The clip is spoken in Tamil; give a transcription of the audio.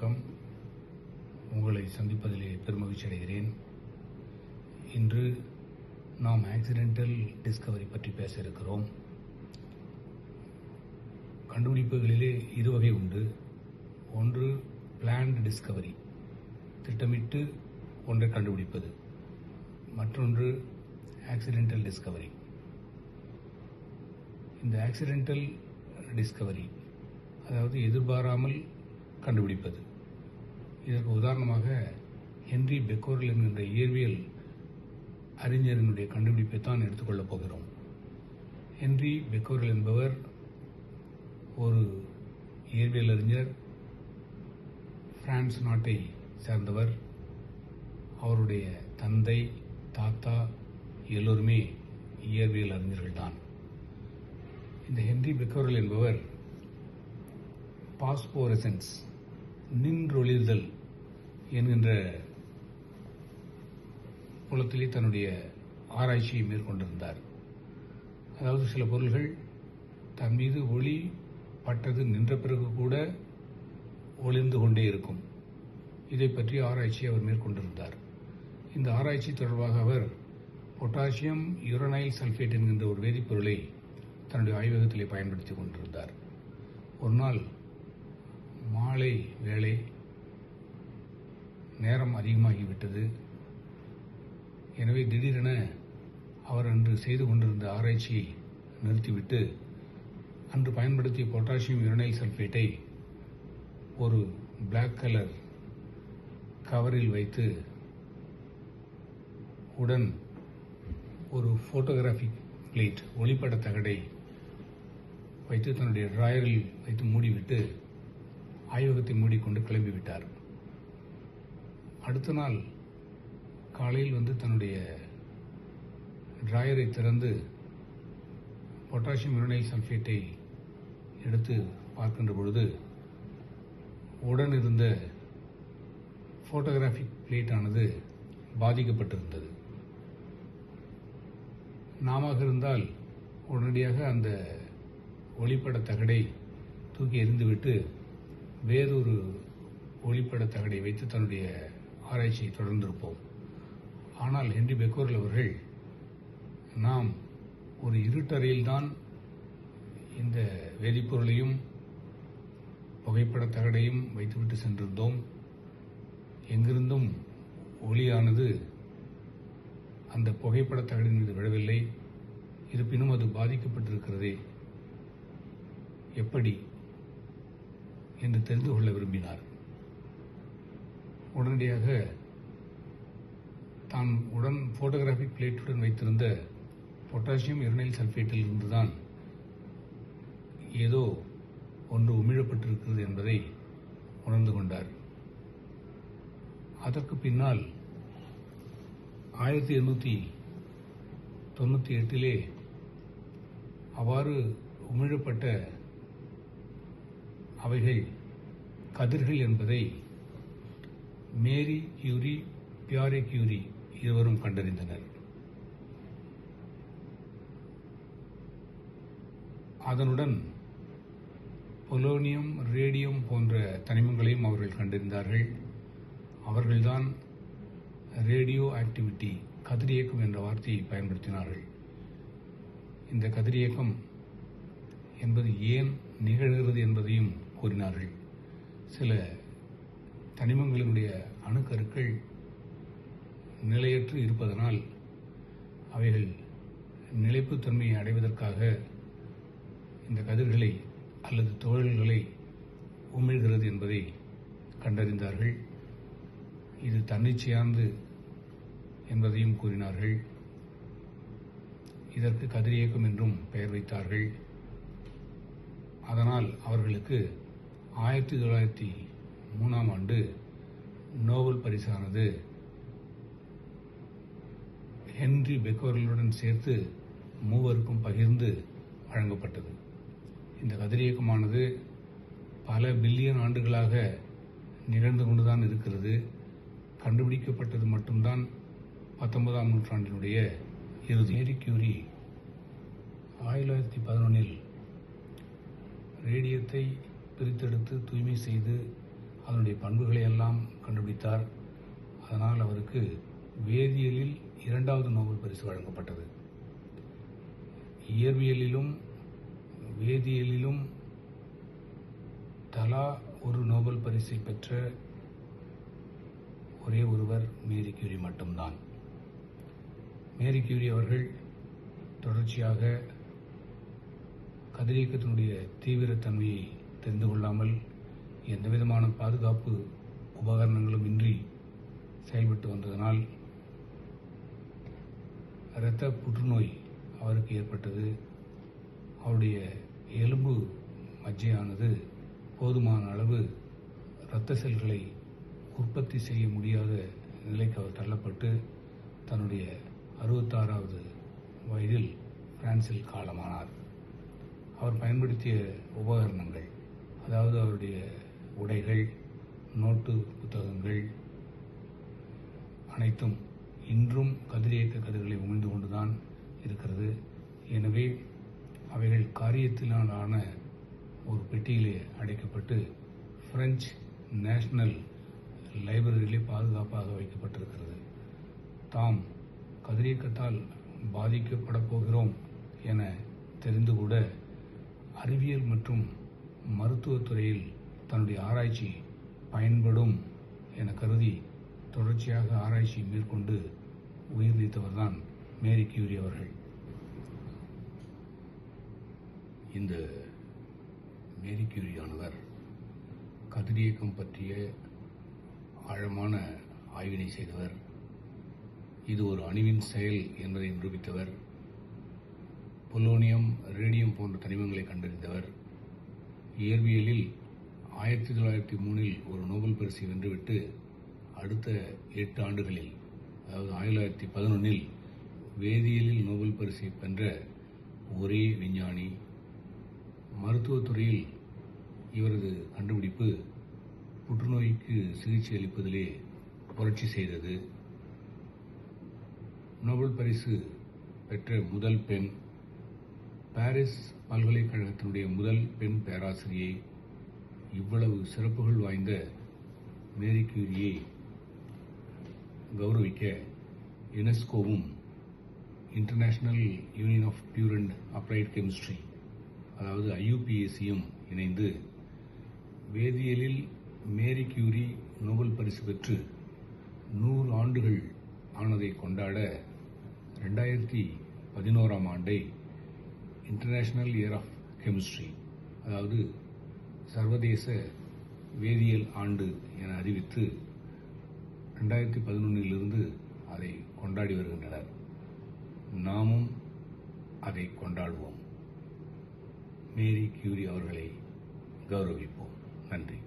வணக்கம். உங்களை சந்திப்பதிலே பெருமகிழ்ச்சி அடைகிறேன். இன்று நாம் ஆக்சிடென்டல் டிஸ்கவரி பற்றி பேச இருக்கிறோம். கண்டுபிடிப்புகளிலே இரு வகை உண்டு. ஒன்று பிளான்டு டிஸ்கவரி, திட்டமிட்டு ஒன்றை கண்டுபிடிப்பது. மற்றொன்று ஆக்சிடென்டல் டிஸ்கவரி. இந்த ஆக்சிடென்டல் டிஸ்கவரி, அதாவது எதிர்பாராமல் கண்டுபிடிப்பது. இதற்கு உதாரணமாக ஹென்றி பெக்கோரல் என்கின்ற இயற்பியல் அறிஞரினுடைய கண்டுபிடிப்பை தான் எடுத்துக்கொள்ளப் போகிறோம். ஹென்றி பெக்கோரல் என்பவர் ஒரு இயற்பியல் அறிஞர், பிரான்ஸ் நாட்டை சேர்ந்தவர். அவருடைய தந்தை, தாத்தா எல்லோருமே இயற்பியல் அறிஞர்கள்தான். இந்த ஹென்றி பெக்கோரல் என்பவர் பாஸ்போரசன்ஸ், நின்றொளிர்தல் என்கின்ற புலத்திலே தன்னுடைய ஆராய்ச்சியை மேற்கொண்டிருந்தார். அதாவது சில பொருள்கள் தன் மீது ஒளி பட்டது நின்ற பிறகு கூட ஒளிர்ந்து கொண்டே இருக்கும். இதை பற்றி ஆராய்ச்சி அவர் மேற்கொண்டிருந்தார். இந்த ஆராய்ச்சி தொடர்பாக அவர் பொட்டாசியம் யுரனைல் சல்பேட் என்கின்ற ஒரு வேதிப்பொருளை தன்னுடைய ஆய்வகத்திலே பயன்படுத்திக் கொண்டிருந்தார். ஒரு நாள் மாலை வேளை, நேரம் அதிகமாகிவிட்டது. எனவே திடீரென அவர் அன்று செய்து கொண்டிருந்த ஆராய்ச்சியை நிறுத்திவிட்டு அன்று பயன்படுத்திய பொட்டாசியம் யுரனைல் சல்பேட்டை ஒரு பிளாக் கலர் கவரில் வைத்து உடன் ஒரு போட்டோகிராஃபிக் பிளேட், ஒளிப்பட தகடை வைத்து தன்னுடைய டிராயரில் வைத்து மூடிவிட்டு ஆய்வகத்தை மூடிக்கொண்டு கிளம்பிவிட்டார். அடுத்த நாள் காலையில் தன்னுடைய டிராயரை திறந்து பொட்டாசியம் யுரனைல் சல்பேட்டை எடுத்து பார்க்கின்ற பொழுது உடன் இருந்த போட்டோகிராஃபிக் பிளேட் ஆனது பாதிக்கப்பட்டிருந்தது. நாம இருந்தால் உடனடியாக அந்த ஒளிப்பட தகடை தூக்கி எறிந்துவிட்டு வேறொரு ஒளிப்பட தகடை வைத்து தன்னுடைய ஆராய்ச்சியை தொடர்ந்திருப்போம். ஆனால் ஹென்றி பெக்கோரல் அவர்கள், நாம் ஒரு இருட்டறையில்தான் இந்த வேதிப்பொருளையும் புகைப்பட தகடையும் வைத்துவிட்டு சென்றிருந்தோம். எங்கிருந்தும் ஒளியானது அந்த புகைப்பட தகடின் மீது விழவில்லை. இருப்பினும் அது பாதிக்கப்பட்டிருக்கிறதே, எப்படி என்று தெரிந்து கொள்ள விரும்பினார். உடனடியாக தான் உடன் போட்டோகிராஃபிக் பிளேட்டுடன் வைத்திருந்த பொட்டாசியம் யுரனைல் சல்பேட்டில் இருந்துதான் ஏதோ ஒன்று உமிழப்பட்டிருக்கிறது என்பதை உணர்ந்து கொண்டார். அதற்கு பின்னால் 1898 அவ்வாறு உமிழப்பட்ட அவைகள் கதிர்கள் என்பதை மேரி கியூரி, பியாரே கியூரி இருவரும் கண்டறிந்தனர். அதனுடன் பொலோனியம், ரேடியம் போன்ற தனிமங்களையும் அவர்கள் கண்டறிந்தார்கள். அவர்கள்தான் ரேடியோ ஆக்டிவிட்டி, கதிரியக்கம் என்ற வார்த்தையை பயன்படுத்தினார்கள். இந்த கதிரியக்கம் என்பது ஏன் நிகழ்கிறது என்பதையும் கூறினார்கள். சில தனிமங்களினுடைய அணுக்கருக்கள் நிலையற்று இருப்பதனால் அவைகள் நிலைப்புத்தன்மையை அடைவதற்காக இந்த கதிர்களை அல்லது துகள்களை உமிழ்கிறது என்பதை கண்டறிந்தார்கள். இது தன்னிச்சையானது என்பதையும் கூறினார்கள். இதற்கு கதிரியக்கம் என்றும் பெயர் வைத்தார்கள். அதனால் அவர்களுக்கு 1903 நோபல் பரிசானது ஹென்றி பெக்கோரலுடன் சேர்த்து மூவருக்கும் பகிர்ந்து வழங்கப்பட்டது. இந்த கதிரியக்கமானது பல பில்லியன் ஆண்டுகளாக நிகழ்ந்து கொண்டுதான் இருக்கிறது. கண்டுபிடிக்கப்பட்டது மட்டும்தான் 19ஆம் நூற்றாண்டினுடைய இறுதி. மேரி கியூரி 1911 ரேடியத்தை பிரித்தெடுத்து தூய்மை செய்து அதனுடைய பண்புகளை எல்லாம் கண்டுபிடித்தார். அதனால் அவருக்கு வேதியியலில் 2வது நோபல் பரிசு வழங்கப்பட்டது. இயற்பியலிலும் வேதியியலிலும் தலா ஒரு நோபல் பரிசை பெற்ற ஒரே ஒருவர் மேரி கியூரி மட்டும்தான். மேரி கியூரி அவர்கள் தொடர்ச்சியாக கதிரியக்கத்தினுடைய தீவிரத்தன்மையை தெரிந்து கொள்ளாமல் எந்தவிதமான பாதுகாப்பு உபகரணங்களும் இன்றி செயல்பட்டு வந்ததனால் இரத்த புற்றுநோய் அவருக்கு ஏற்பட்டது. அவருடைய எலும்பு மஜ்ஜையானது போதுமான அளவு இரத்த செல்களை உற்பத்தி செய்ய முடியாத நிலைக்கு அவர் தள்ளப்பட்டு தன்னுடைய 66வது வயதில் பிரான்சில் காலமானார். அவர் பயன்படுத்திய உபகரணங்கள், அதாவது அவருடைய உடைகள், நோட்டு புத்தகங்கள் அனைத்தும் இன்றும் கதிரியக்க கதிர்களை உமிழ்ந்து கொண்டுதான் இருக்கிறது. எனவே அவைகள் காரியத்தினாலான ஒரு பெட்டியிலே அடைக்கப்பட்டு பிரெஞ்சு நேஷனல் லைப்ரரியிலே பாதுகாப்பாக வைக்கப்பட்டிருக்கிறது. தாம் கதிரியக்கத்தால் பாதிக்கப்பட போகிறோம் என தெரிந்து கூட அறிவியல் மற்றும் மருத்துவத்துறையில் தன்னுடைய ஆராய்ச்சி பயன்படும் என கருதி தொடர்ச்சியாக ஆராய்ச்சி மேற்கொண்டு உயிர் நீத்தவர்தான் மேரி கியூரி அவர்கள். இந்த மேரி கியூரியானவர் கதிரியக்கம் பற்றிய ஆழமான ஆய்வினை செய்தவர். இது ஒரு அணுவின் செயல் என்பதை நிரூபித்தவர். பொலோனியம், ரேடியம் போன்ற தனிமங்களை கண்டறிந்தவர். இயற்பியலில் 1903 ஒரு நோபல் பரிசை வென்றுவிட்டு அடுத்த 8 ஆண்டுகளில், அதாவது 1911 வேதியியலில் நோபல் பரிசை வென்ற ஒரே விஞ்ஞானி. மருத்துவத்துறையில் இவரது கண்டுபிடிப்பு புற்றுநோய்க்கு சிகிச்சை அளிப்பதிலே புரட்சி செய்தது. நோபல் பரிசு பெற்ற முதல் பெண், பாரிஸ் பல்கலைக்கழகத்தினுடைய முதல் பெண் பேராசிரியை. இவ்வளவு சிறப்புகள் வாய்ந்த மேரி கியூரியை கௌரவிக்க யுனெஸ்கோவும் International Union of Pure and Applied Chemistry, அதாவது IUPACயும் இணைந்து வேதியியலில் மேரி கியூரி நோபல் பரிசு பெற்று 100 ஆண்டுகள் ஆனதை கொண்டாட 2011ஆம் ஆண்டை இன்டர்நேஷனல் இயர் ஆஃப் கெமிஸ்ட்ரி, அதாவது சர்வதேச வேதியியல் ஆண்டு என அறிவித்து 2011 அதை கொண்டாடி வருகின்றனர். நாமும் அதை கொண்டாடுவோம். மேரி கியூரி அவர்களை கௌரவிப்போம். நன்றி.